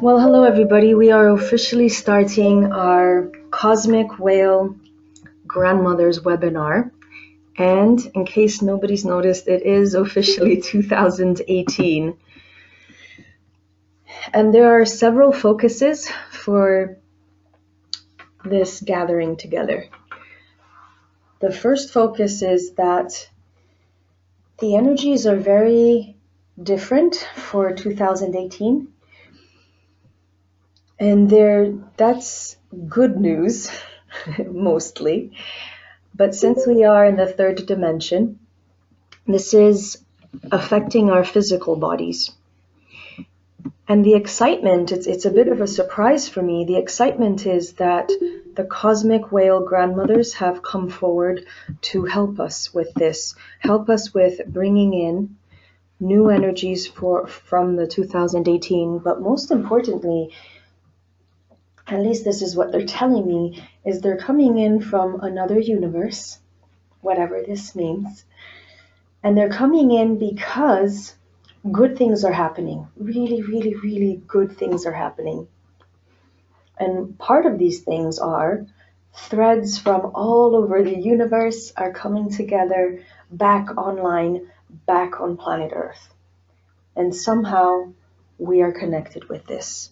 Well, hello everybody. We are officially starting our Cosmic Whale Grandmother's webinar. And in case nobody's noticed, it is officially 2018. And there are several focuses for this gathering together. The first focus is that the energies are very different for 2018. And that's good news, mostly. But since we are in the third dimension, this is affecting our physical bodies. And the excitement, it's a bit of a surprise for me. The excitement is that the Cosmic Whale Grandmothers have come forward to help us with this, help us with bringing in new energies from the 2018, but most importantly, at least this is what they're telling me, is they're coming in from another universe, whatever this means. And they're coming in because good things are happening. Really, really, really good things are happening. And part of these things are threads from all over the universe are coming together, back online, back on planet Earth. And somehow we are connected with this.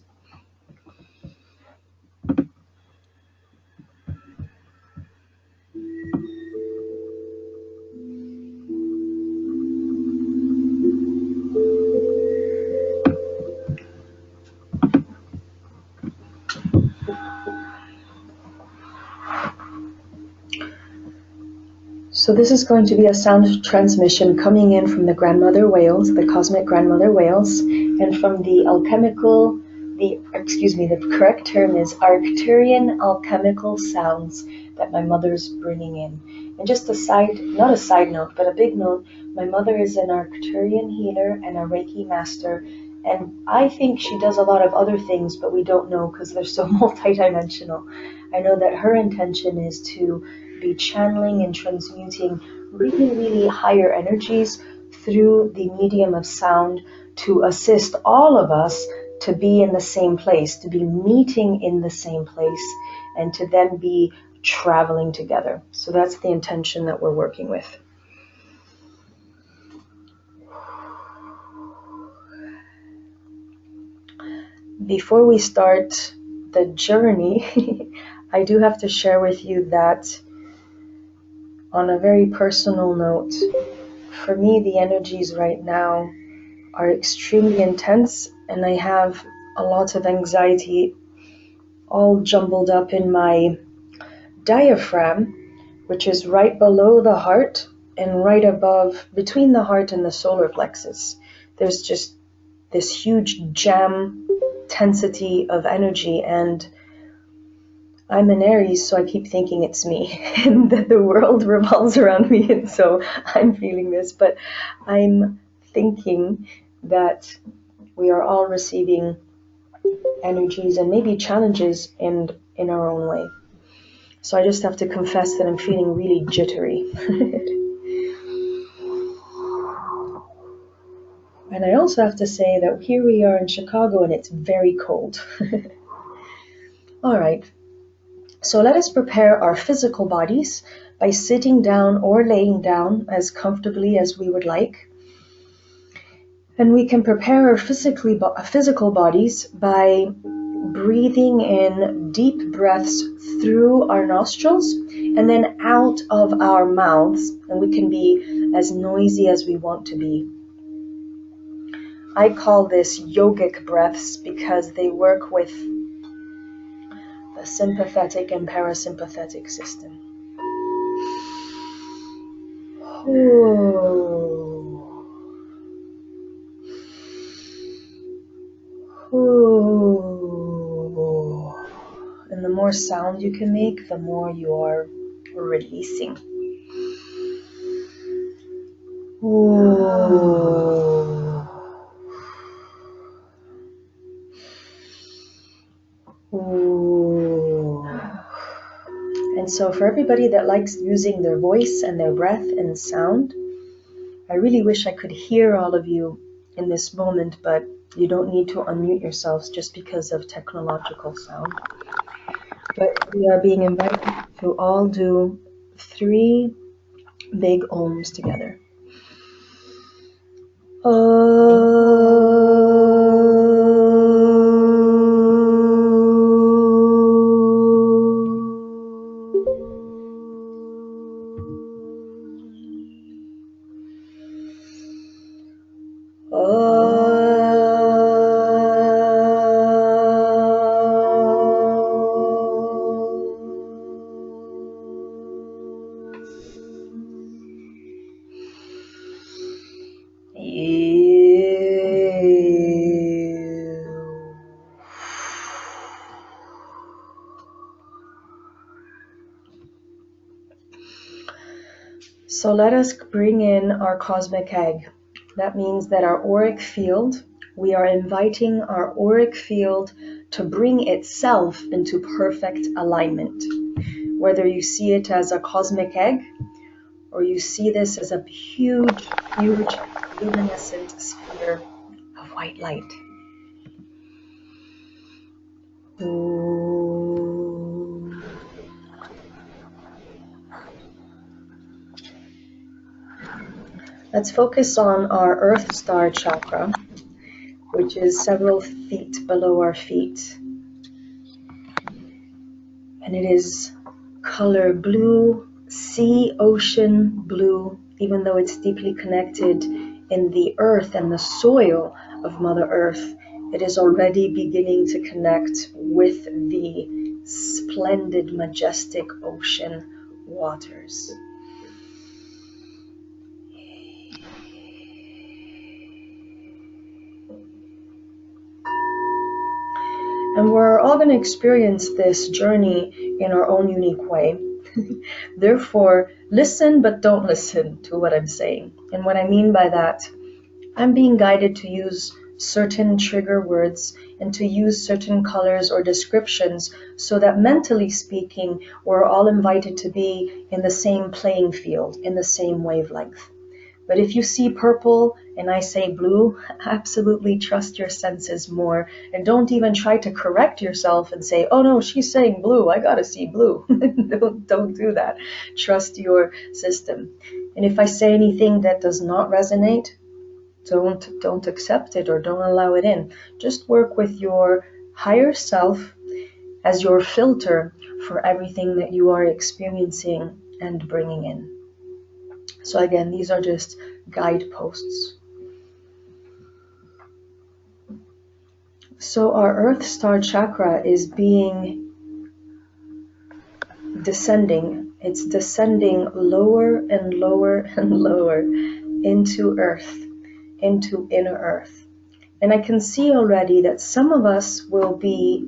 So this is going to be a sound transmission coming in from the grandmother whales, the cosmic grandmother whales, and from the the correct term is Arcturian alchemical sounds that my mother's bringing in. And just not a side note, but a big note, my mother is an Arcturian healer and a Reiki master, and I think she does a lot of other things, but we don't know because they're so multidimensional. I know that her intention is to be channeling and transmuting really, really higher energies through the medium of sound to assist all of us to be in the same place, to be meeting in the same place, and to then be traveling together. So that's the intention that we're working with. Before we start the journey, I do have to share with you that on a very personal note, for me, the energies right now are extremely intense, and I have a lot of anxiety all jumbled up in my diaphragm, which is right below the heart and right above, between the heart and the solar plexus. There's just this huge jam tensity of energy, and I'm an Aries, so I keep thinking it's me and that the world revolves around me, and so I'm feeling this, but I'm thinking that we are all receiving energies and maybe challenges in our own way. So I just have to confess that I'm feeling really jittery. And I also have to say that here we are in Chicago and it's very cold. All right. So let us prepare our physical bodies by sitting down or laying down as comfortably as we would like. And we can prepare our physical bodies by breathing in deep breaths through our nostrils and then out of our mouths. And we can be as noisy as we want to be. I call this yogic breaths because they work with the sympathetic and parasympathetic system. Ooh. Ooh. And the more sound you can make, the more you are releasing. Ooh. Ooh. And so for everybody that likes using their voice and their breath and sound, I really wish I could hear all of you in this moment, but you don't need to unmute yourselves just because of technological sound. But we are being invited to all do 3 big ohms together. So let us bring in our cosmic egg. That means that our auric field, we are inviting our auric field to bring itself into perfect alignment. Whether you see it as a cosmic egg, or you see this as a huge, huge luminescent sphere of white light. Let's focus on our Earth Star chakra, which is several feet below our feet. And it is color blue, sea, ocean blue, even though it's deeply connected in the earth and the soil of Mother Earth. It is already beginning to connect with the splendid, majestic ocean waters. And we're all going to experience this journey in our own unique way. Therefore, listen but don't listen to what I'm saying. And what I mean by that, I'm being guided to use certain trigger words and to use certain colors or descriptions so that mentally speaking, we're all invited to be in the same playing field, in the same wavelength. But if you see purple and I say blue, absolutely trust your senses more and don't even try to correct yourself and say, oh no, she's saying blue, I gotta see blue. Don't do that. Trust your system. And if I say anything that does not resonate, don't accept it or don't allow it in. Just work with your higher self as your filter for everything that you are experiencing and bringing in. So again, these are just guideposts. So our Earth Star chakra is descending. It's descending lower and lower and lower into Earth, into inner Earth. And I can see already that some of us will be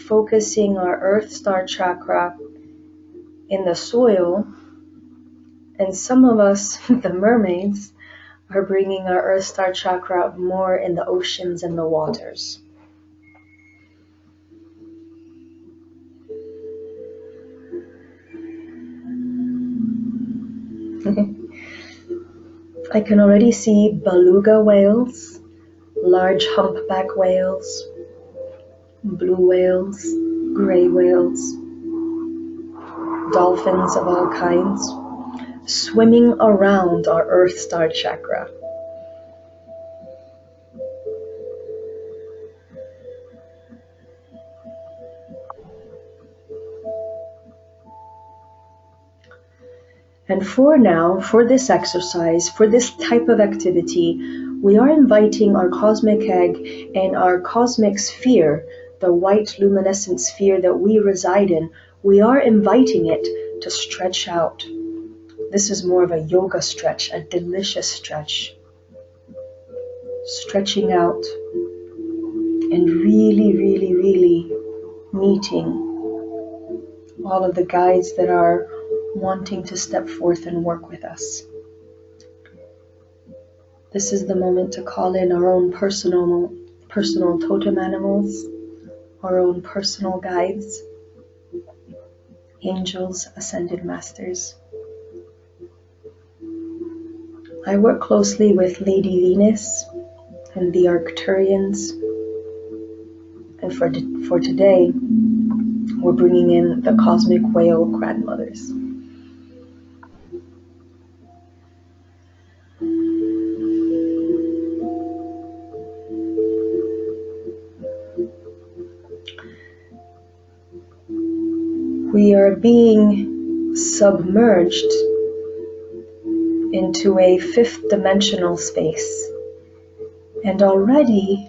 focusing our Earth Star chakra in the soil, and some of us, the mermaids, are bringing our Earth Star chakra more in the oceans and the waters. I can already see beluga whales, large humpback whales, blue whales, gray whales, dolphins of all kinds, swimming around our Earth Star chakra. And for this exercise, for this type of activity, we are inviting our cosmic egg and our cosmic sphere, the white luminescent sphere that we reside in, we are inviting it to stretch out. This is more of a yoga stretch, a delicious stretch. Stretching out and really, really, really meeting all of the guides that are wanting to step forth and work with us. This is the moment to call in our own personal totem animals, our own personal guides, angels, ascended masters. I work closely with Lady Venus, and the Arcturians. And for today, we're bringing in the cosmic whale grandmothers. We are being submerged into a fifth dimensional space, and already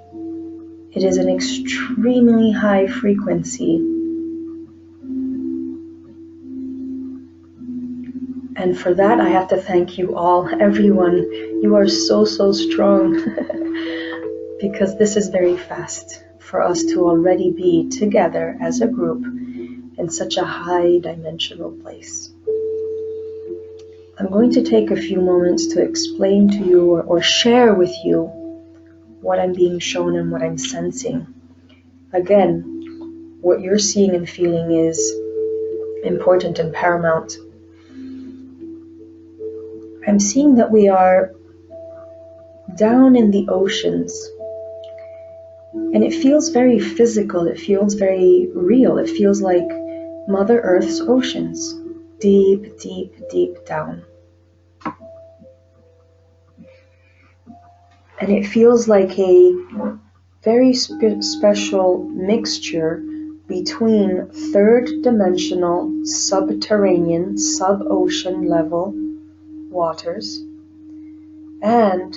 it is an extremely high frequency. And for that, I have to thank you all, everyone. You are so strong because this is very fast for us to already be together as a group in such a high dimensional place. I'm going to take a few moments to explain to you or share with you what I'm being shown and what I'm sensing. Again, what you're seeing and feeling is important and paramount. I'm seeing that we are down in the oceans, and it feels very physical, it feels very real, it feels like Mother Earth's oceans, deep, deep, deep down. And it feels like a very special mixture between third dimensional, subterranean, sub-ocean level waters, and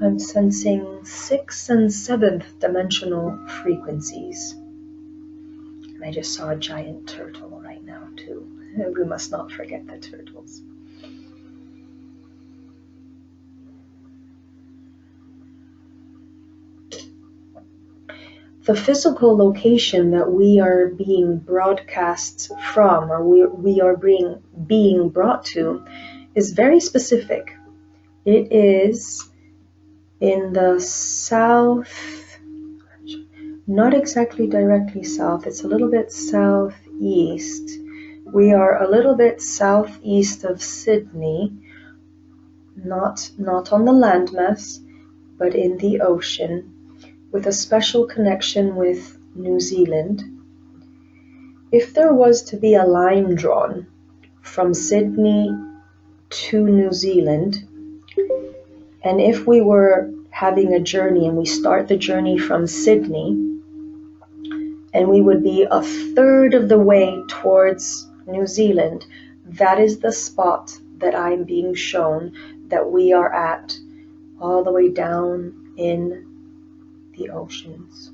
I'm sensing 6th and 7th dimensional frequencies. And I just saw a giant turtle right now too. We must not forget the turtles. The physical location that we are being broadcast from, or we are being brought to, is very specific. It is in the south, not exactly directly south, it's a little bit southeast. We are a little bit southeast of Sydney, not on the landmass, but in the ocean, with a special connection with New Zealand. If there was to be a line drawn from Sydney to New Zealand, and if we were having a journey and we start the journey from Sydney, and we would be a third of the way towards New Zealand, that is the spot that I'm being shown that we are at, all the way down in the oceans.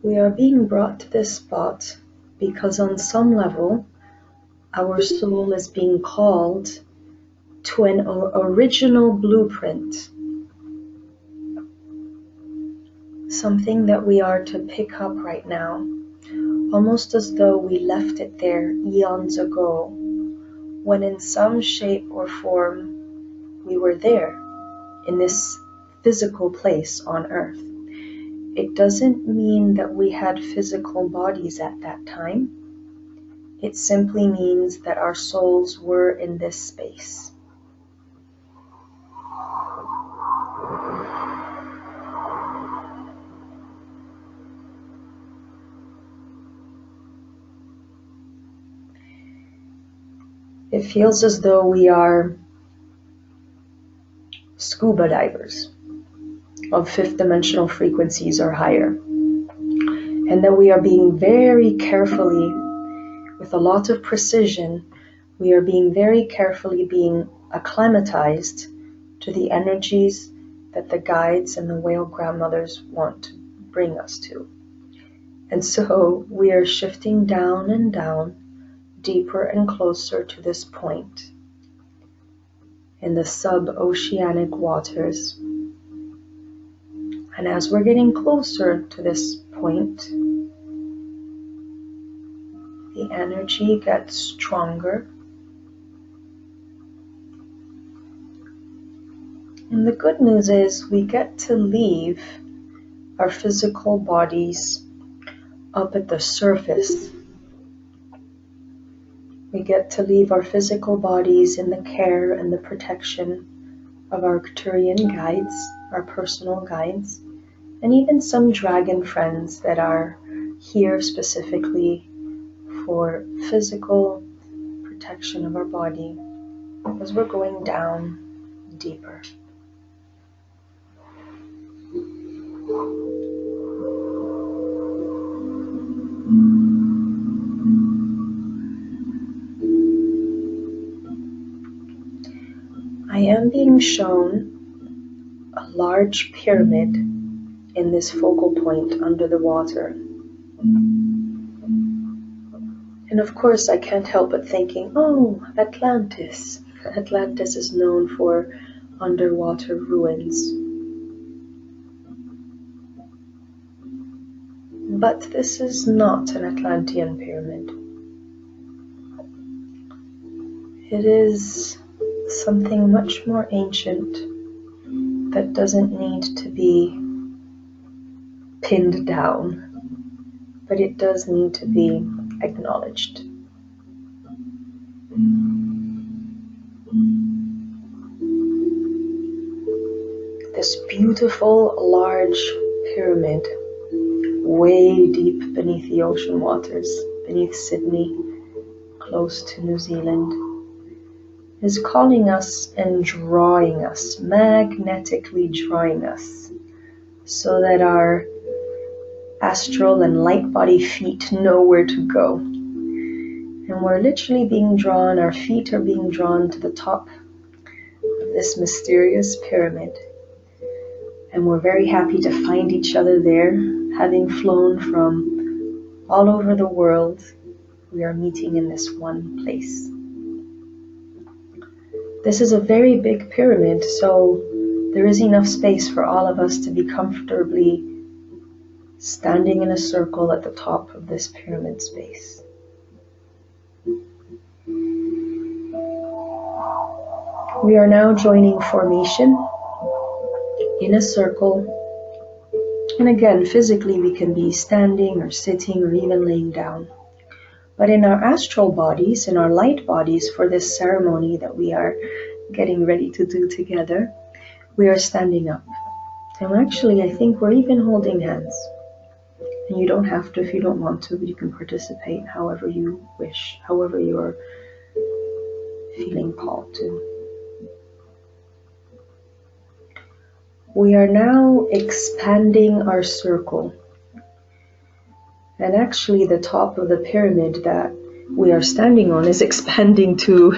We are being brought to this spot because on some level, our soul is being called to an original blueprint, something that we are to pick up right now, almost as though we left it there eons ago, when in some shape or form we were there in this physical place on Earth. It doesn't mean that we had physical bodies at that time. It simply means that our souls were in this space. It feels as though we are scuba divers of fifth dimensional frequencies or higher, and that we are being very carefully, with a lot of precision, we are being very carefully being acclimatized to the energies that the guides and the whale grandmothers want to bring us to. And so we are shifting down and down, deeper and closer to this point in the sub-oceanic waters. And as we're getting closer to this point, the energy gets stronger. And the good news is we get to leave our physical bodies up at the surface We get to leave our physical bodies in the care and the protection of our Arcturian guides, our personal guides, and even some dragon friends that are here specifically for physical protection of our body as we're going down deeper. I am being shown a large pyramid in this focal point under the water. And of course, I can't help but thinking, oh, Atlantis. Atlantis is known for underwater ruins. But this is not an Atlantean pyramid. It is something much more ancient that doesn't need to be pinned down, but it does need to be acknowledged. This beautiful large pyramid, way deep beneath the ocean waters, beneath Sydney, close to New Zealand, is calling us and drawing us, magnetically drawing us, so that our astral and light body feet know where to go. And we're literally being drawn, our feet are being drawn to the top of this mysterious pyramid. And we're very happy to find each other there, having flown from all over the world. We are meeting in this one place. This is a very big pyramid, so there is enough space for all of us to be comfortably standing in a circle at the top of this pyramid space. We are now joining formation in a circle. And again, physically we can be standing or sitting or even laying down. But in our astral bodies, in our light bodies, for this ceremony that we are getting ready to do together, we are standing up. And actually, I think we're even holding hands. And you don't have to if you don't want to, but you can participate however you wish, however you're feeling called to. We are now expanding our circle. And actually the top of the pyramid that we are standing on is expanding to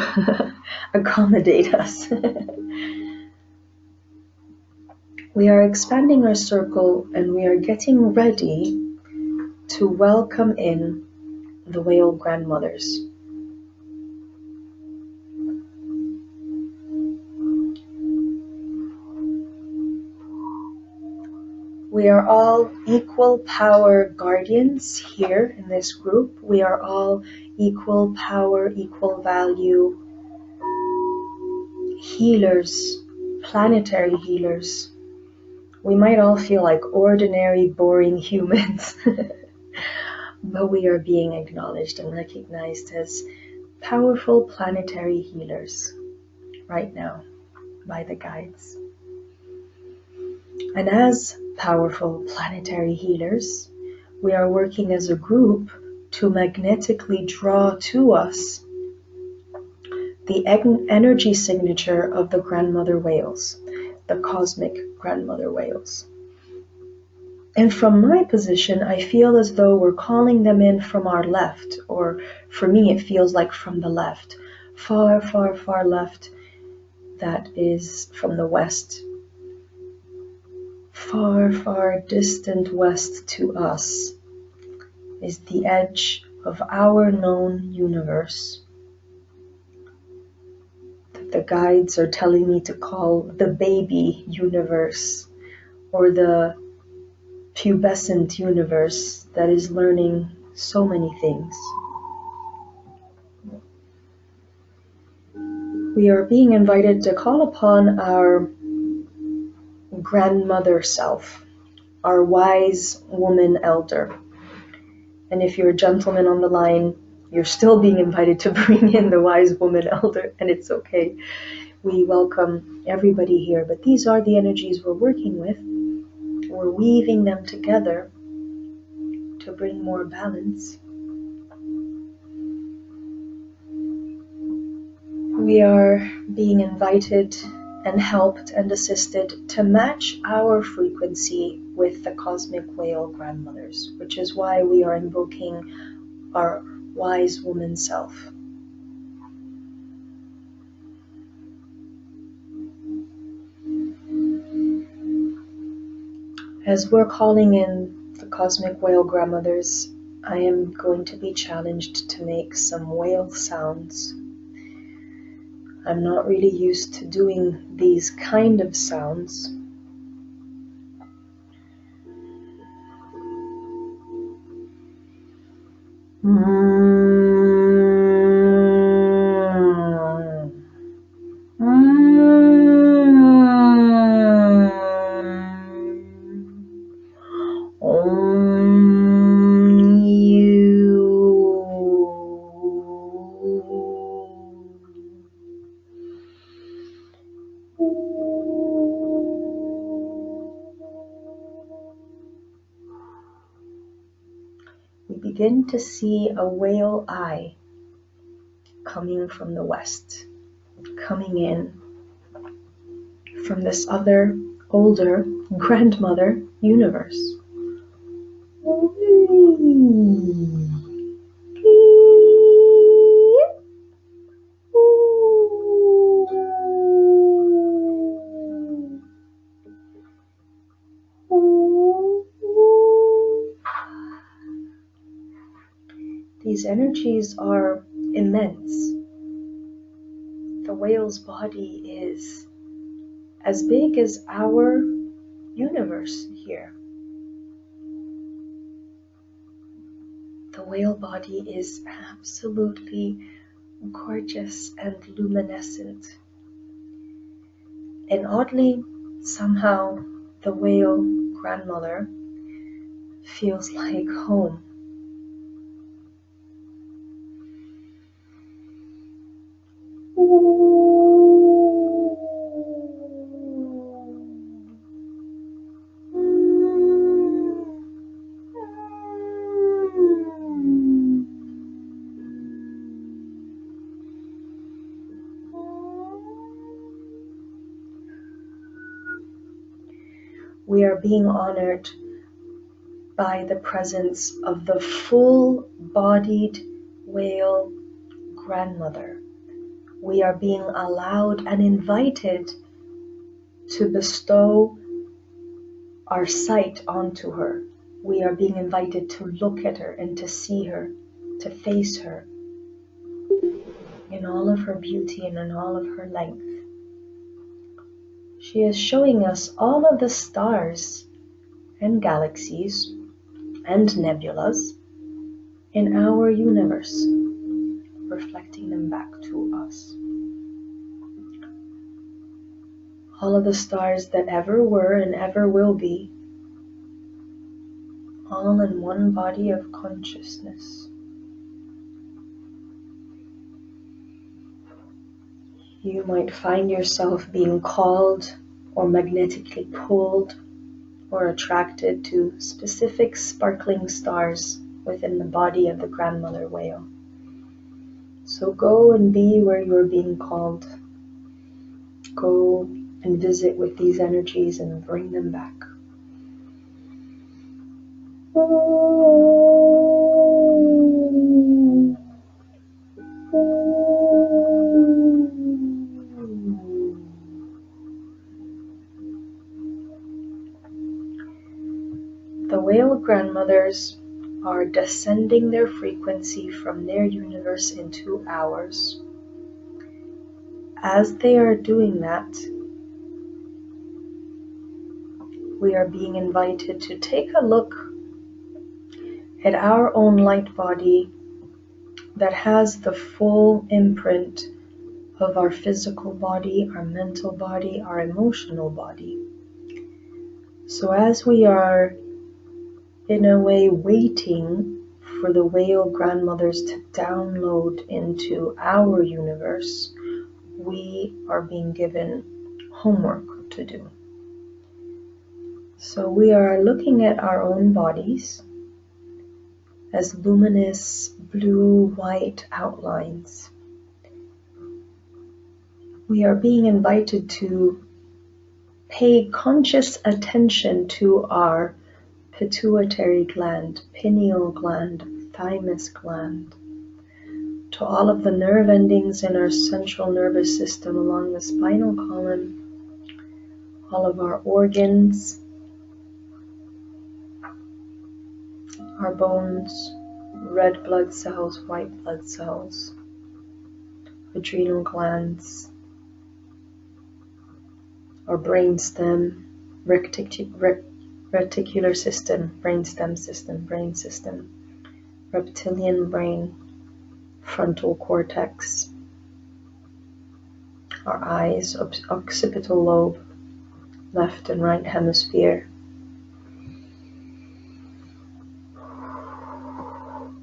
accommodate us. We are expanding our circle and we are getting ready to welcome in the whale grandmothers. We are all equal power guardians here in this group. We are all equal power, equal value healers, planetary healers. We might all feel like ordinary, boring humans, but we are being acknowledged and recognized as powerful planetary healers right now by the guides. And as powerful planetary healers, we are working as a group to magnetically draw to us the energy signature of the grandmother whales, the cosmic grandmother whales. And from my position, I feel as though we're calling them in from our left, or for me it feels like from the left, far, far, far left, that is from the west. Far, far distant west to us is the edge of our known universe that the guides are telling me to call the baby universe, or the pubescent universe that is learning so many things. We are being invited to call upon our grandmother self, our wise woman elder. And if you're a gentleman on the line, you're still being invited to bring in the wise woman elder, and it's okay. We welcome everybody here, but these are the energies we're working with. We're weaving them together to bring more balance. We are being invited and helped and assisted to match our frequency with the cosmic whale grandmothers, which is why we are invoking our wise woman self. As we're calling in the cosmic whale grandmothers, I am going to be challenged to make some whale sounds. I'm not really used to doing these kind of sounds. We begin to see a whale eye coming from the west, coming in from this other, older grandmother universe. These energies are immense. The whale's body is as big as our universe here. The whale body is absolutely gorgeous and luminescent. And oddly, somehow, the whale grandmother feels like home. We are being honored by the presence of the full-bodied whale grandmother. We are being allowed and invited to bestow our sight onto her. We are being invited to look at her and to see her, to face her in all of her beauty and in all of her length. She is showing us all of the stars and galaxies and nebulas in our universe, reflecting them back to us. All of the stars that ever were and ever will be, all in one body of consciousness. You might find yourself being called or magnetically pulled or attracted to specific sparkling stars within the body of the grandmother whale. So go and be where you're being called. Go and visit with these energies and bring them back. The whale grandmothers are descending their frequency from their universe into ours. As they are doing that, we are being invited to take a look at our own light body that has the full imprint of our physical body, our mental body, our emotional body. So as we are in a way waiting for the whale grandmothers to download into our universe, we are being given homework to do. So we are looking at our own bodies as luminous blue-white outlines. We are being invited to pay conscious attention to our pituitary gland, pineal gland, thymus gland, to all of the nerve endings in our central nervous system along the spinal column, all of our organs, our bones, red blood cells, white blood cells, adrenal glands, our brainstem, reticular system, brainstem system, brain system, reptilian brain, frontal cortex, our eyes, occipital lobe, left and right hemisphere.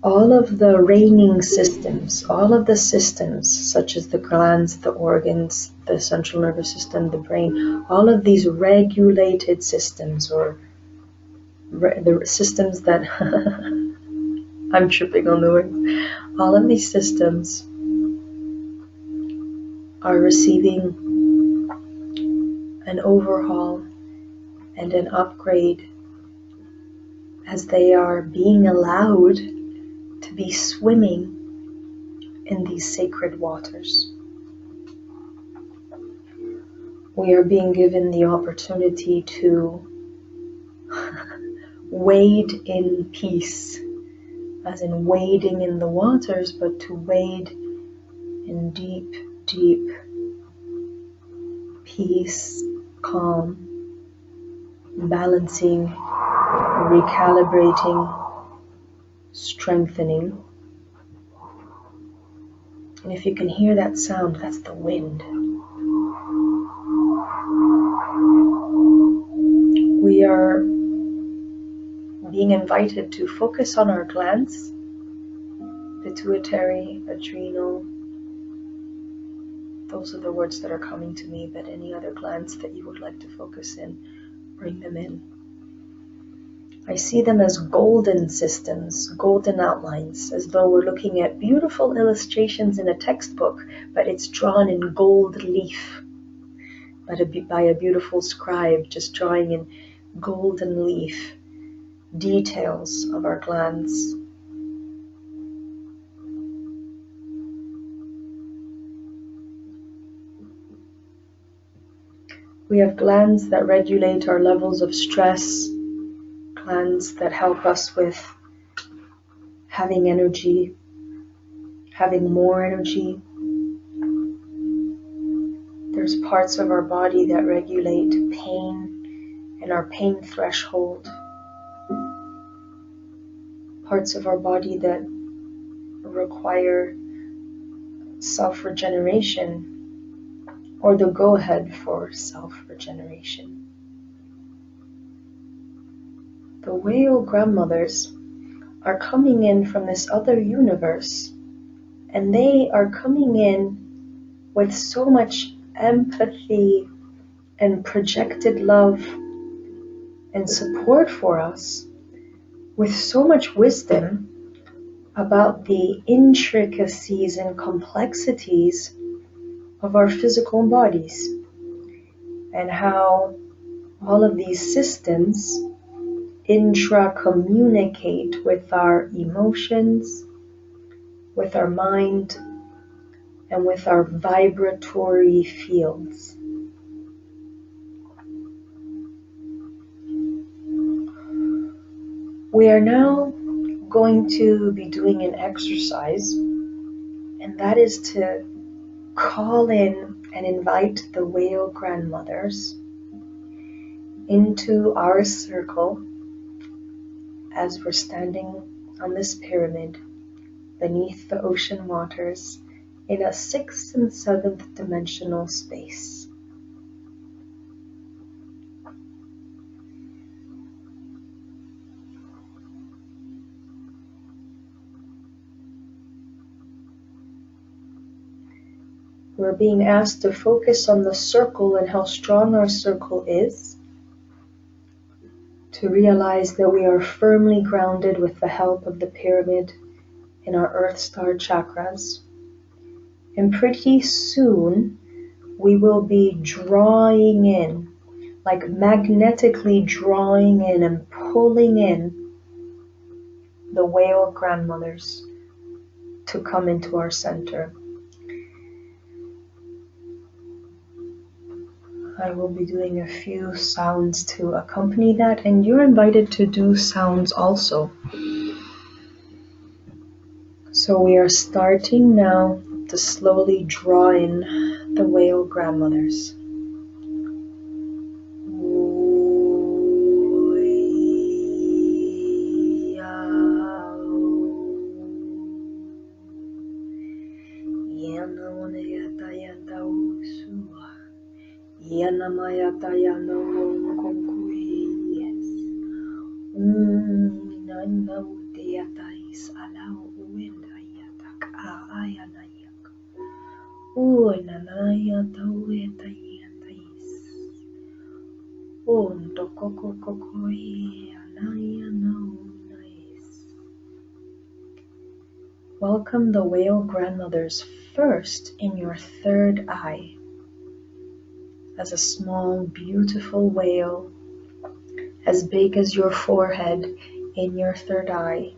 All of the reigning systems, all of the systems such as the glands, the organs, the central nervous system, the brain, all of these regulated systems, or the systems that I'm tripping on the words, all of these systems are receiving an overhaul and an upgrade as they are being allowed to be swimming in these sacred waters. We are being given the opportunity to wade in peace, as in wading in the waters, but to wade in deep, deep peace, calm, balancing, recalibrating, strengthening. And if you can hear that sound, that's the wind. We are being invited to focus on our glands, pituitary, adrenal. Those are the words that are coming to me, but any other glands that you would like to focus in, bring them in. I see them as golden systems, golden outlines, as though we're looking at beautiful illustrations in a textbook, but it's drawn in gold leaf by a beautiful scribe, just drawing in golden leaf details of our glands. We have glands that regulate our levels of stress, glands that help us with having energy, having more energy. There's parts of our body that regulate pain and our pain threshold. Parts of our body that require self-regeneration or the go-ahead for self-regeneration. The whale grandmothers are coming in from this other universe, and they are coming in with so much empathy and projected love and support for us, with so much wisdom about the intricacies and complexities of our physical bodies, and how all of these systems intra-communicate with our emotions, with our mind, and with our vibratory fields. We are now going to be doing an exercise, and that is to call in and invite the whale grandmothers into our circle as we're standing on this pyramid beneath the ocean waters in a 6th and 7th dimensional space. We're being asked to focus on the circle and how strong our circle is, to realize that we are firmly grounded with the help of the pyramid in our Earth Star chakras. And pretty soon, we will be drawing in, like magnetically drawing in and pulling in the whale grandmothers to come into our center. I will be doing a few sounds to accompany that, and you're invited to do sounds also. So we are starting now to slowly draw in the whale grandmothers. Welcome the whale grandmothers first in your third eye, as a small, beautiful whale, as big as your forehead in your third eye,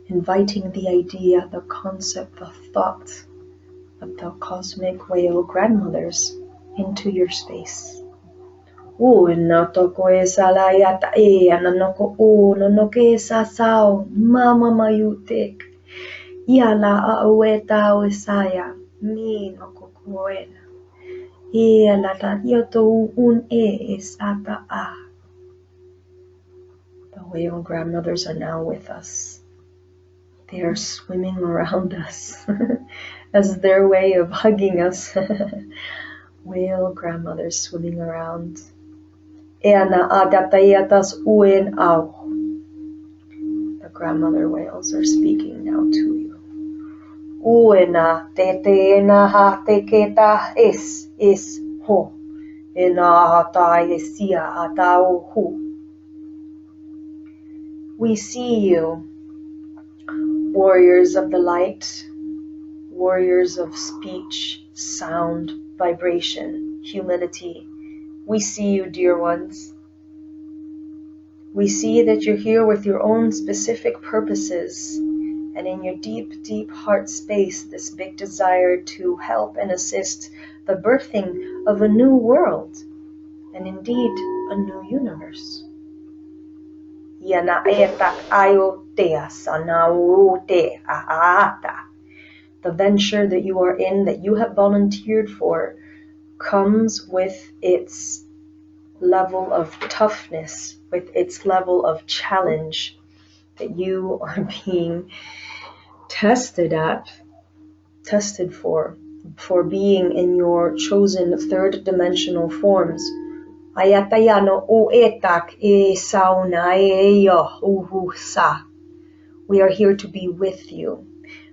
inviting the idea, the concept, the thought of the cosmic whale grandmothers into your space. Natoko e salayata e ananoko nonoke sasao mama mayutek yala aueta oesaya mi nokokoena yala yoto un is ata a. The whale grandmothers are now with us. They are swimming around us as their way of hugging us. Whale grandmothers swimming around. Ena adatayatas uen au. The grandmother whales are speaking now to you. Uena teteena ha teketa is ho. Ena hata esia atao hu. We see you, warriors of the light, warriors of speech, sound, vibration, humility. We see you, dear ones. We see that you're here with your own specific purposes, and in your deep, deep heart space, this big desire to help and assist the birthing of a new world, and indeed a new universe. The venture that you are in, that you have volunteered for, comes with its level of toughness, with its level of challenge that you are being tested for being in your chosen third dimensional forms. Ayatayano o etak e sauna e yo uhusa. We are here to be with you.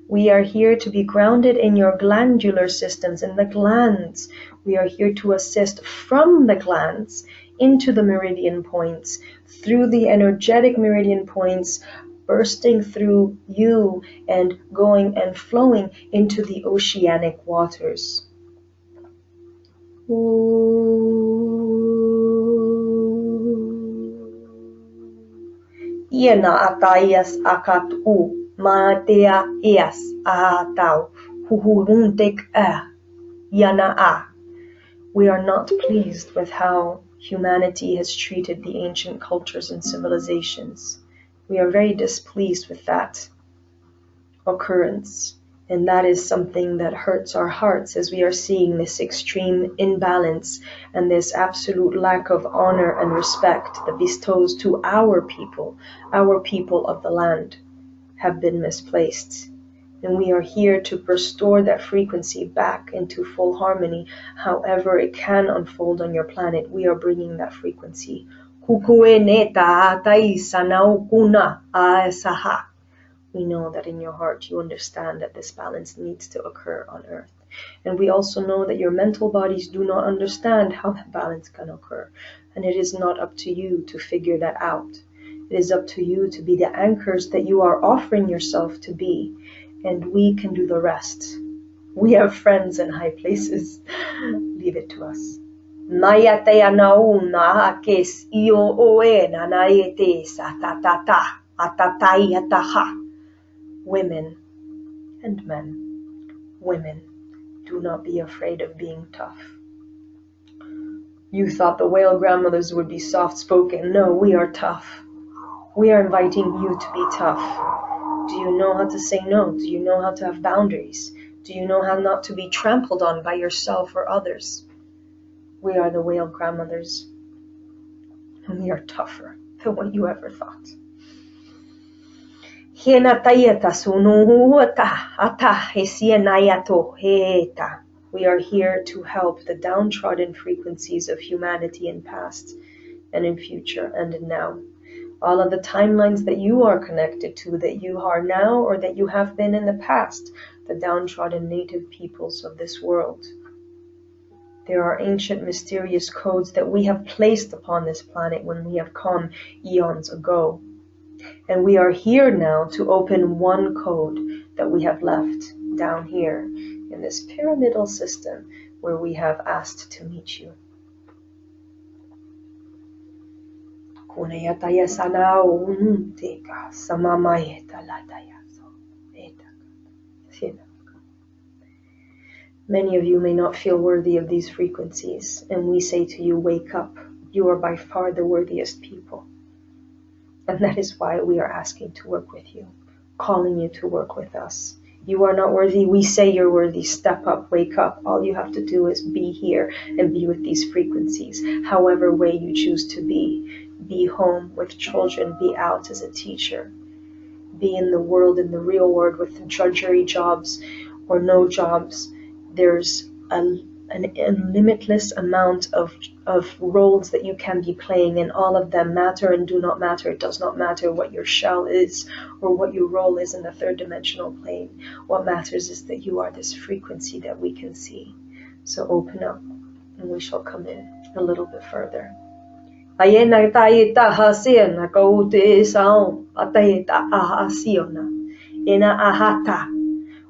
We are here to be grounded in your glandular systems, in the glands. We are here to assist from the glands into the meridian points, through the energetic meridian points, bursting through you and going and flowing into the oceanic waters. Iena atayas akatu matea ias ahatau huhuruntek yana a. We are not pleased with how humanity has treated the ancient cultures and civilizations. We are very displeased with that occurrence, and that is something that hurts our hearts as we are seeing this extreme imbalance and this absolute lack of honor and respect that bestows to our people of the land, have been misplaced. And we are here to restore that frequency back into full harmony. However it can unfold on your planet, we are bringing that frequency. We know that in your heart you understand that this balance needs to occur on Earth. And we also know that your mental bodies do not understand how that balance can occur. And it is not up to you to figure that out. It is up to you to be the anchors that you are offering yourself to be. And we can do the rest. We have friends in high places. Leave it to us. Nayatea nauna kes io oe na naete satatata atatayataha. Women and men, women, do not be afraid of being tough. You thought the whale grandmothers would be soft-spoken. No, we are tough. We are inviting you to be tough. Do you know how to say no? Do you know how to have boundaries? Do you know how not to be trampled on by yourself or others? We are the whale grandmothers, and we are tougher than what you ever thought. We are here to help the downtrodden frequencies of humanity in past and in future and in now. All of the timelines that you are connected to, that you are now or that you have been in the past, the downtrodden native peoples of this world. There are ancient mysterious codes that we have placed upon this planet when we have come eons ago. And we are here now to open one code that we have left down here in this pyramidal system where we have asked to meet you. Many of you may not feel worthy of these frequencies, and we say to you, wake up. You are by far the worthiest people. And that is why we are asking to work with you, calling you to work with us. You are not worthy. We say you're worthy. Step up, wake up. All you have to do is be here and be with these frequencies, however way you choose to be. Be home with children. Be out as a teacher. Be in the world, in the real world, with drudgery jobs or no jobs. There's an limitless amount of roles that you can be playing, and all of them matter and do not matter. It does not matter what your shell is or what your role is in the third dimensional plane. What matters is that you are this frequency that we can see. So open up and we shall come in a little bit further.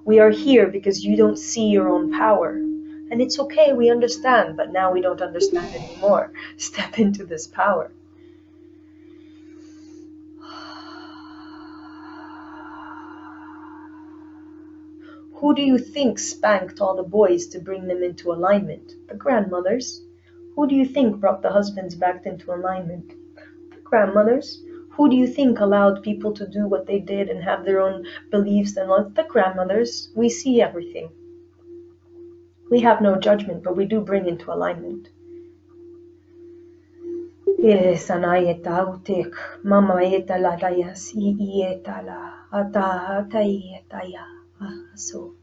We are here because you don't see your own power. And it's okay, we understand, but now we don't understand anymore. Step into this power. Who do you think spanked all the boys to bring them into alignment? The grandmothers. Who do you think brought the husbands back into alignment? The grandmothers. Who do you think allowed people to do what they did and have their own beliefs and all? The grandmothers. We see everything. We have no judgment, but we do bring into alignment. So.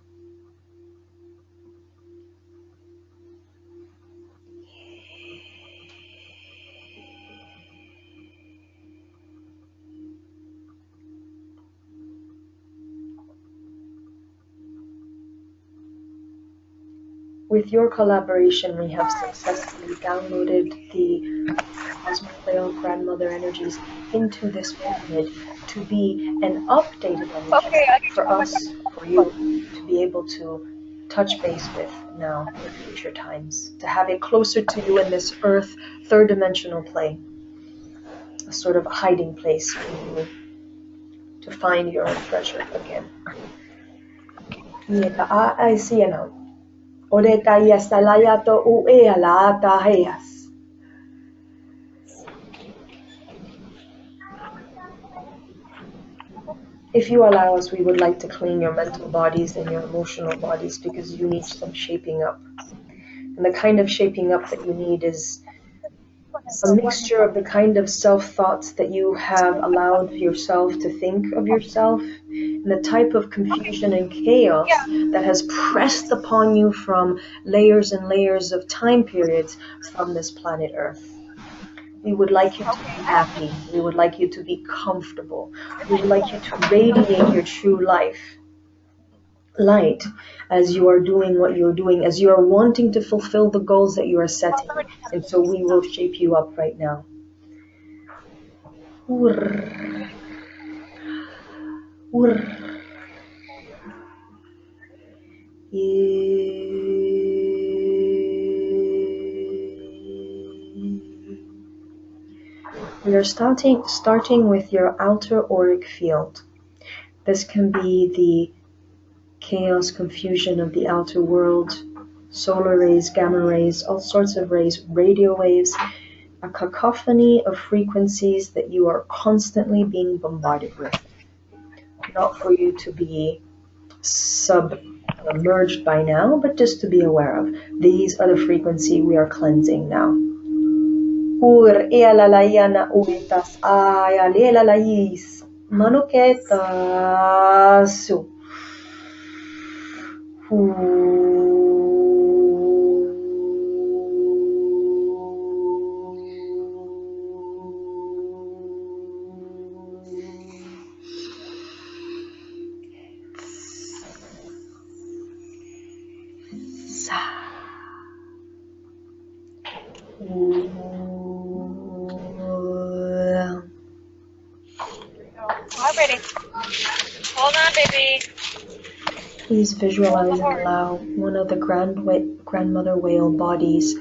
With your collaboration, we have successfully downloaded the cosmic whale grandmother energies into this pyramid to be an updated energy for us, for you, to be able to touch base with now in future times, to have it closer to you in this earth, third dimensional plane, a sort of hiding place for you to find your own treasure again. I see it now. If you allow us, we would like to clean your mental bodies and your emotional bodies because you need some shaping up. And the kind of shaping up that you need is a mixture of the kind of self-thoughts that you have allowed yourself to think of yourself, and the type of confusion and chaos that has pressed upon you from layers and layers of time periods from this planet Earth. We would like you to be happy. We would like you to be comfortable. We would like you to radiate your true life. light as you are doing what you're doing, as you are wanting to fulfill the goals that you are setting. And so we will shape you up right now. We are starting with your outer auric field. This can be the chaos, confusion of the outer world, solar rays, gamma rays, all sorts of rays, radio waves, a cacophony of frequencies that you are constantly being bombarded with. Not for you to be submerged by now, but just to be aware of. These are the frequency we are cleansing now. Manuketas. I'm ready. Hold on, baby. Please visualize and allow one of the grandmother whale bodies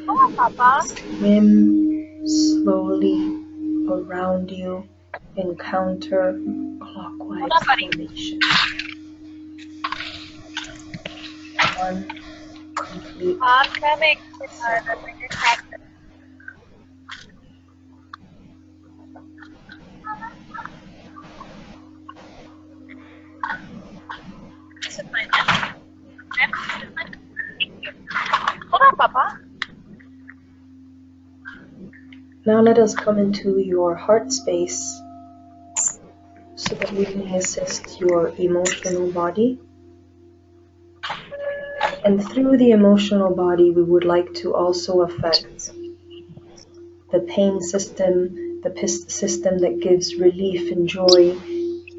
swim slowly around you in counterclockwise formation. One complete I'm coming. Hold on, Papa. Now let us come into your heart space so that we can assist your emotional body. And through the emotional body, we would like to also affect the pain system, the system that gives relief and joy,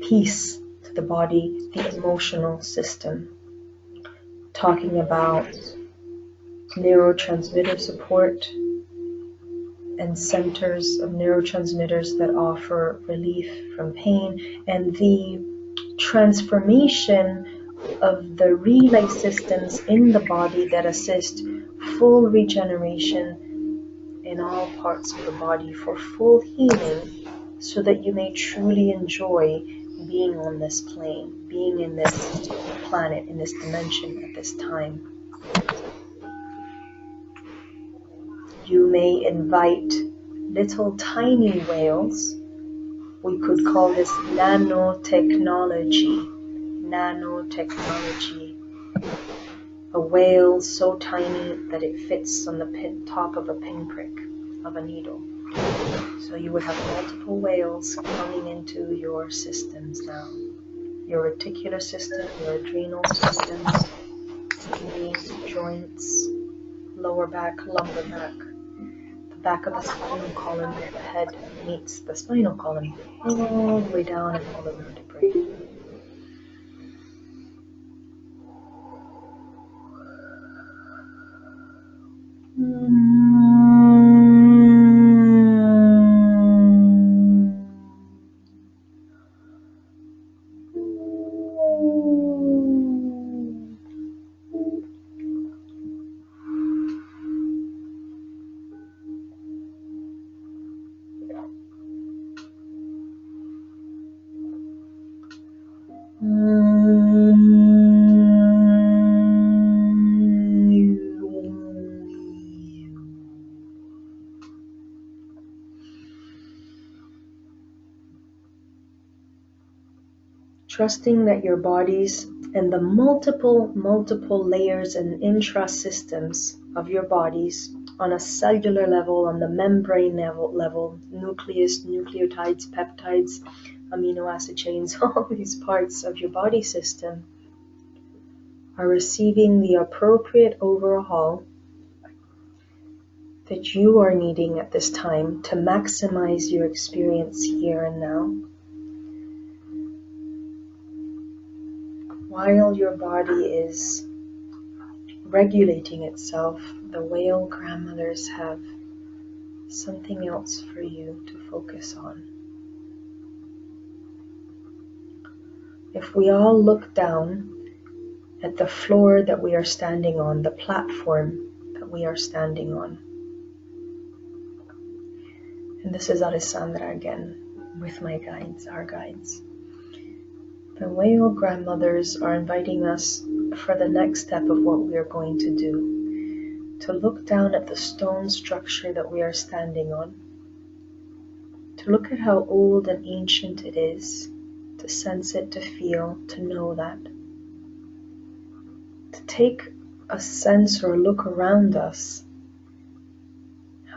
peace to the body, the emotional system. Talking about neurotransmitter support and centers of neurotransmitters that offer relief from pain, and the transformation of the relay systems in the body that assist full regeneration in all parts of the body for full healing, so that you may truly enjoy being on this plane, being in this planet, in this dimension at this time. You may invite little tiny whales. We could call this nanotechnology. Nanotechnology. A whale so tiny that it fits on the top of a pinprick of a needle. So you would have multiple whales coming into your systems now. Your reticular system, your adrenal systems, knees, joints, lower back, lumbar back. The back of the spinal column where the head meets the spinal column, all the way down and all the vertebrae. Trusting that your bodies and the multiple layers and intra-systems of your bodies on a cellular level, on the membrane level, nucleus, nucleotides, peptides, amino acid chains, all these parts of your body system are receiving the appropriate overhaul that you are needing at this time to maximize your experience here and now. while your body is regulating itself, the whale grandmothers have something else for you to focus on. If we all look down at the floor that we are standing on, the platform that we are standing on, and this is Alessandra again with my guides, our guides. The whale grandmothers are inviting us for the next step of what we are going to do, to look down at the stone structure that we are standing on, to look at how old and ancient it is, to sense it, to feel, to know that, to take a sense or a look around us,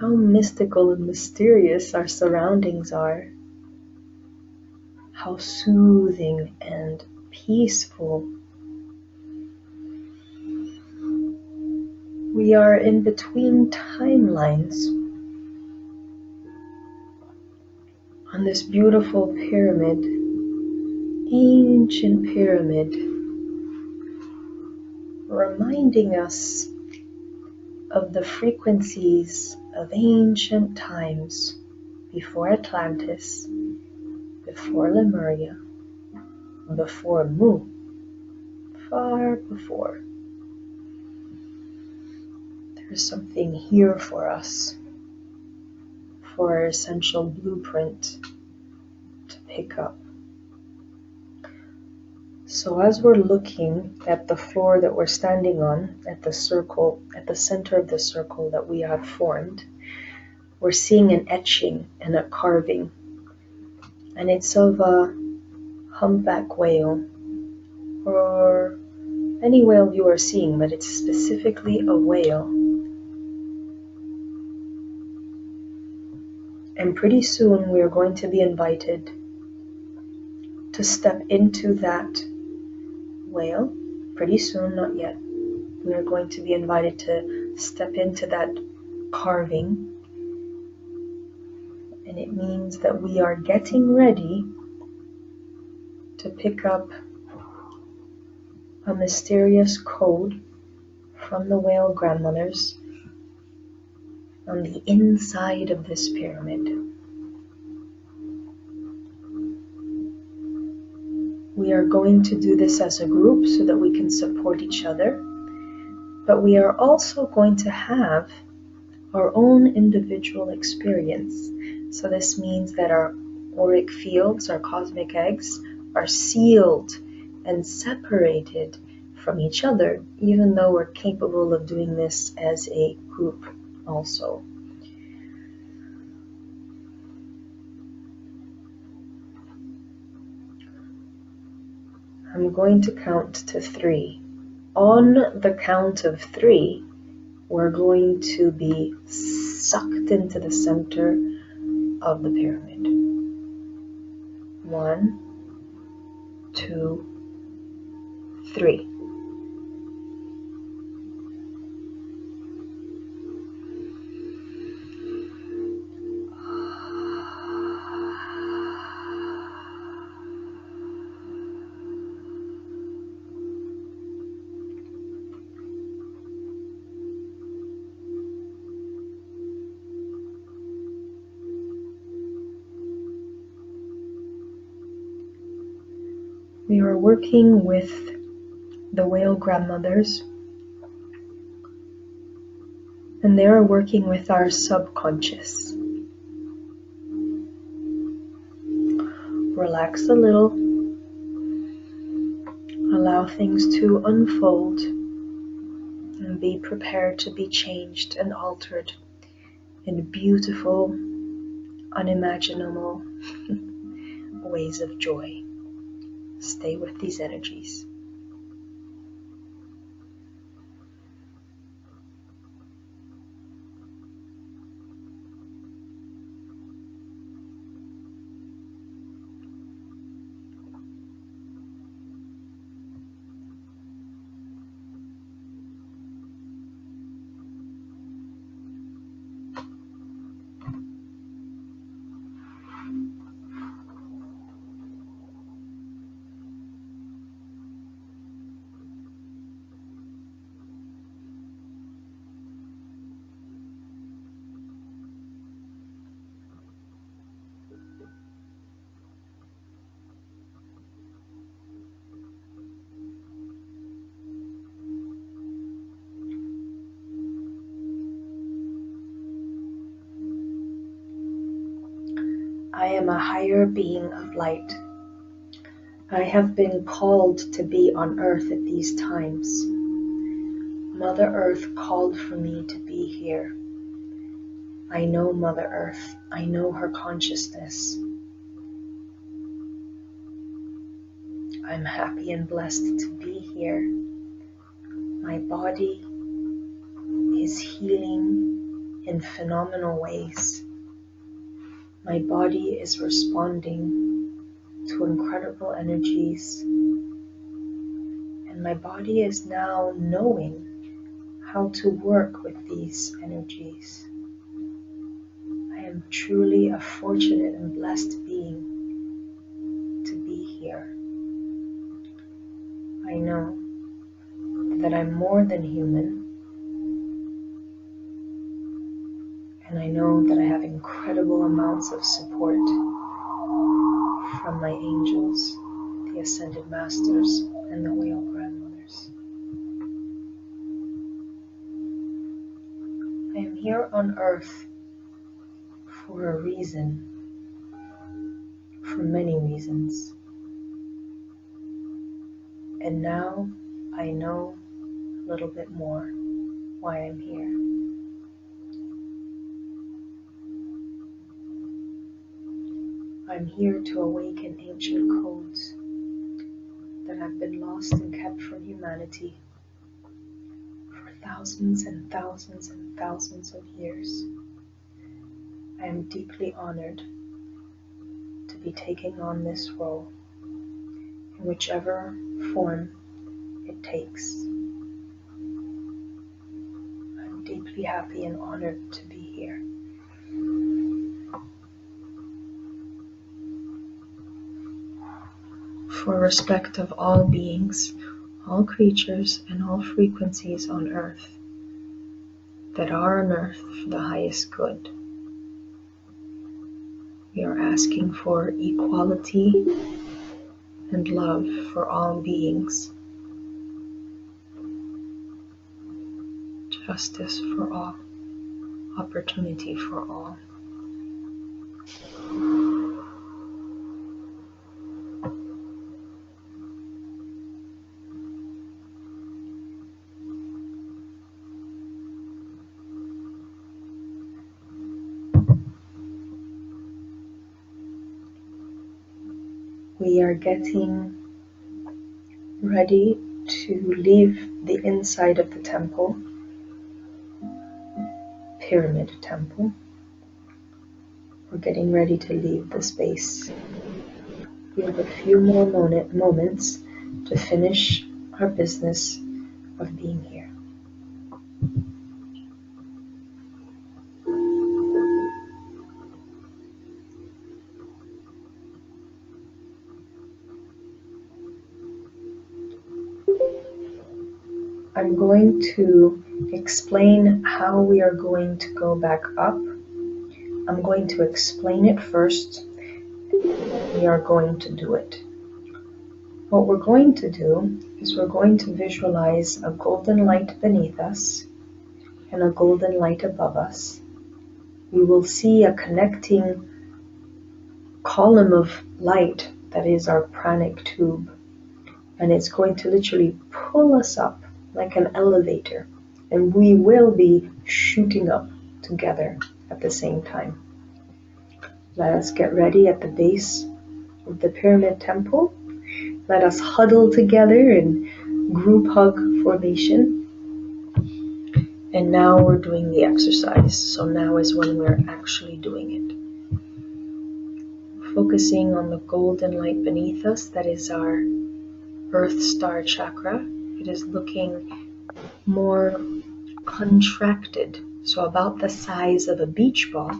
how mystical and mysterious our surroundings are, how soothing and peaceful. We are in between timelines on this beautiful pyramid, ancient pyramid, reminding us of the frequencies of ancient times before Atlantis, before Lemuria, before Mu, far before. There's something here for us, for our essential blueprint to pick up. So as we're looking at the floor that we're standing on, at the circle, at the center of the circle that we have formed, we're seeing an etching and a carving. And it's of a humpback whale, or any whale you are seeing, but it's specifically a whale. And pretty soon we are going to be invited to step into that whale. Pretty soon, not yet. We are going to be invited to step into that carving. And it means that we are getting ready to pick up a mysterious code from the whale grandmothers on the inside of this pyramid. We are going to do this as a group so that we can support each other, but we are also going to have our own individual experience. So this means that our auric fields, our cosmic eggs, are sealed and separated from each other, even though we're capable of doing this as a group also. I'm going to count to 3. On the count of 3, we're going to be sucked into the center of the pyramid. 1, 2, 3. We are working with the whale grandmothers, and they are working with our subconscious. Relax a little, allow things to unfold, and be prepared to be changed and altered in beautiful, unimaginable ways of joy. Stay with these energies. I am a higher being of light. I have been called to be on earth at these times. Mother Earth called for me to be here. I know Mother Earth. I know her consciousness. I'm happy and blessed to be here. My body is healing in phenomenal ways. My body is responding to incredible energies. And my body is now knowing how to work with these energies. I am truly a fortunate and blessed being to be here. I know that I'm more than human, and I know that I have incredible amounts of support from my angels, the Ascended Masters, and the Whale Grandmothers. I am here on Earth for a reason, for many reasons. And now I know a little bit more why I'm here. I'm here to awaken ancient codes that have been lost and kept from humanity for thousands and thousands and thousands of years. I am deeply honored to be taking on this role in whichever form it takes. I'm deeply happy and honored to be here. For respect of all beings, all creatures, and all frequencies on Earth that are on Earth for the highest good. We are asking for equality and love for all beings, justice for all, opportunity for all. We are getting ready to leave the inside of the temple, pyramid temple. We're getting ready to leave the space. We have a few more moments to finish our business of being here. I'm going to explain how we are going to go back up. I'm going to explain it first. We are going to do it. What we're going to do is we're going to visualize a golden light beneath us and a golden light above us. We will see a connecting column of light that is our pranic tube, and it's going to literally pull us up like an elevator, and we will be shooting up together at the same time. Let us get ready at the base of the pyramid temple. Let us huddle together in group hug formation. And now we're doing the exercise. So now is when we're actually doing it. Focusing on the golden light beneath us, that is our Earth Star chakra. It is looking more contracted, so about the size of a beach ball.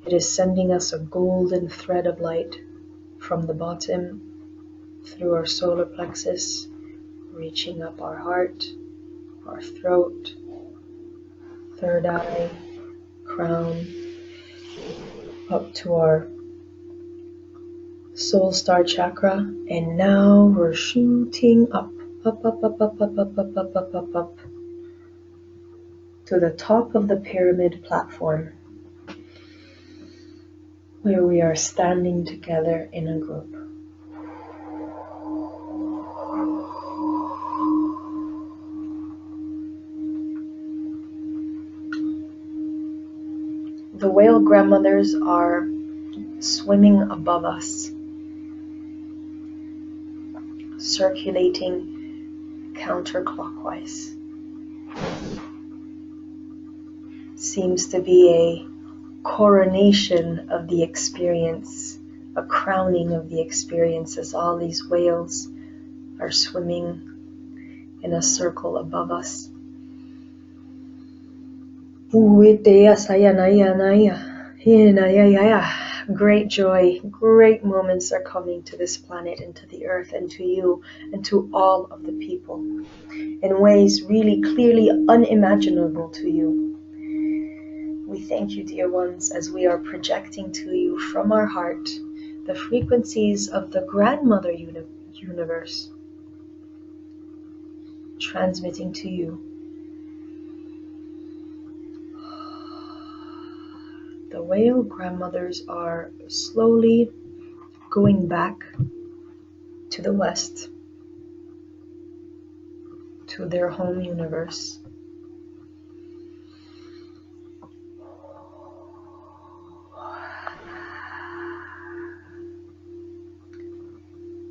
It is sending us a golden thread of light from the bottom through our solar plexus, reaching up our heart, our throat, third eye, crown, up to our soul star chakra, and now we're shooting up, up, up, up, up, up, up, up, up, up, up, up, to the top of the pyramid platform. where we are standing together in a group. The whale grandmothers are swimming above us, circulating counterclockwise. Seems to be a coronation of the experience, a crowning of the experience as all these whales are swimming in a circle above us. Great joy, great moments are coming to this planet and to the earth and to you and to all of the people in ways really clearly unimaginable to you. We thank you, dear ones, as we are projecting to you from our heart the frequencies of the grandmother universe, transmitting to you. The whale grandmothers are slowly going back to the west, to their home universe.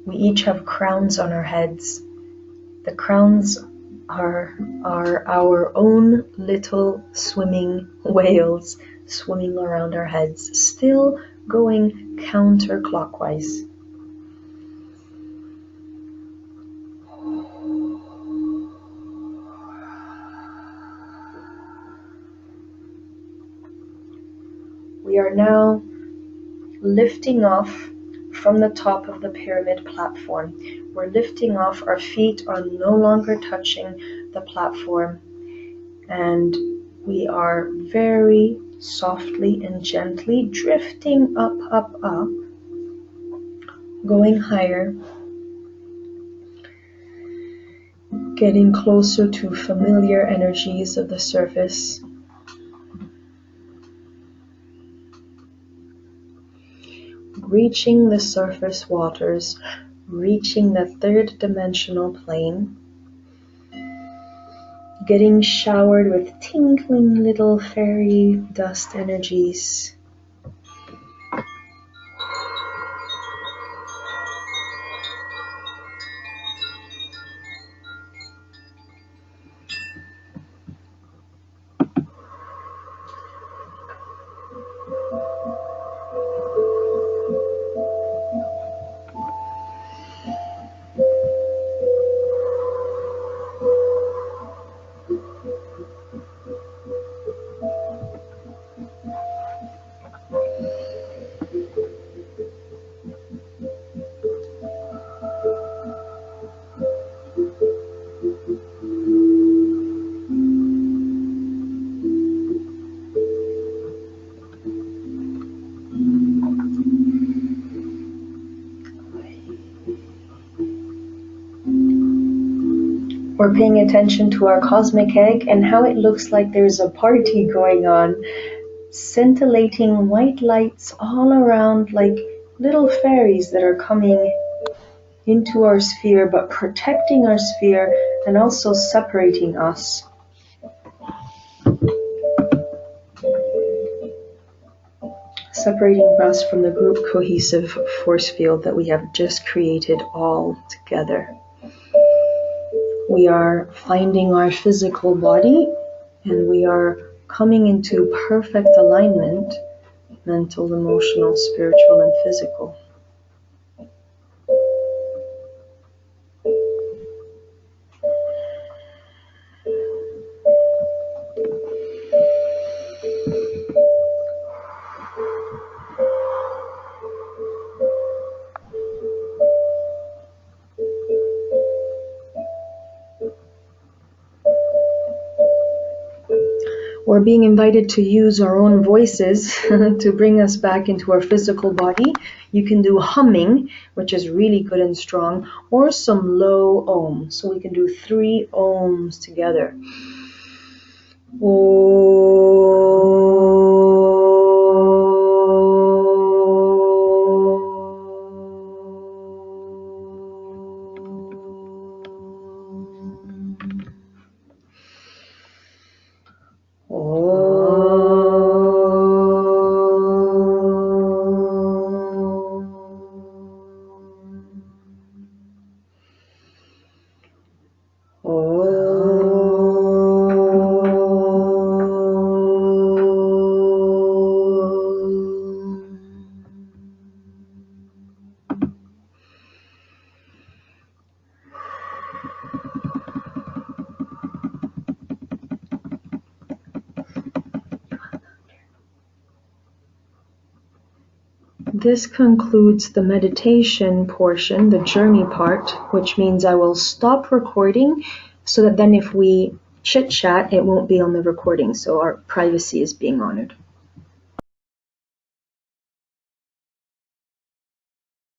We each have crowns on our heads. The crowns are our own little swimming whales swimming around our heads, still going counterclockwise. We are now lifting off from the top of the pyramid platform. We're lifting off, our feet are no longer touching the platform, and we are very softly and gently drifting up, up, up, going higher, getting closer to familiar energies of the surface. Reaching the surface waters, reaching the third dimensional plane, getting showered with tinkling little fairy dust energies. We're paying attention to our cosmic egg and how it looks like there's a party going on. Scintillating white lights all around like little fairies that are coming into our sphere, but protecting our sphere and also separating us. Separating us from the group cohesive force field that we have just created all together. We are finding our physical body and we are coming into perfect alignment, mental, emotional, spiritual, and physical. We're being invited to use our own voices to bring us back into our physical body. You can do humming, which is really good and strong, or some low ohm. So we can do 3 ohms together. Om. This concludes the meditation portion, the journey part, which means I will stop recording so that then if we chit-chat, it won't be on the recording, so our privacy is being honored.